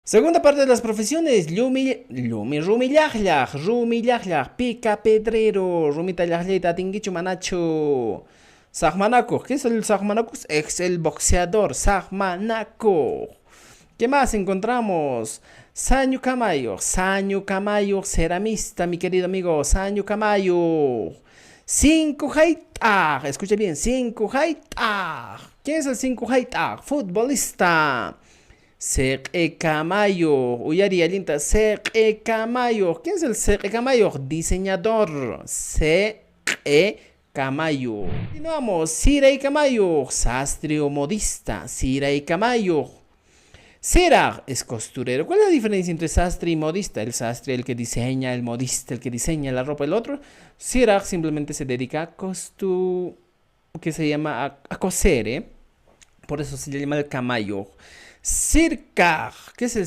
Segunda parte de las profesiones, rumillajlaj, pica pedrero, rumita llajleta, tinguichu manacho. Sajmanaco, ¿qué es el Sajmanaco? Es el boxeador, Sajmanaco. ¿Qué más encontramos? Saño Camayo, ceramista, mi querido amigo, Saño Camayo. Cinco Haitag, escuche bien, Cinco Haitag. ¿Quién es el Cinco Haitag? Futbolista. Seque Camayo, Uyari Alinta, Seque Camayo. ¿Quién es el Seque Camayo? Diseñador. Seque Camayo. Continuamos, Sirey Camayo, sastre o modista. Sirey Camayo. Siraj es costurero. ¿Cuál es la diferencia entre sastre y modista? El sastre, el que diseña, el modista, el que diseña la ropa, el otro. Siraj simplemente se dedica a que se llama a coser, ¿eh? Por eso se le llama el camayo. Circa, ¿qué es el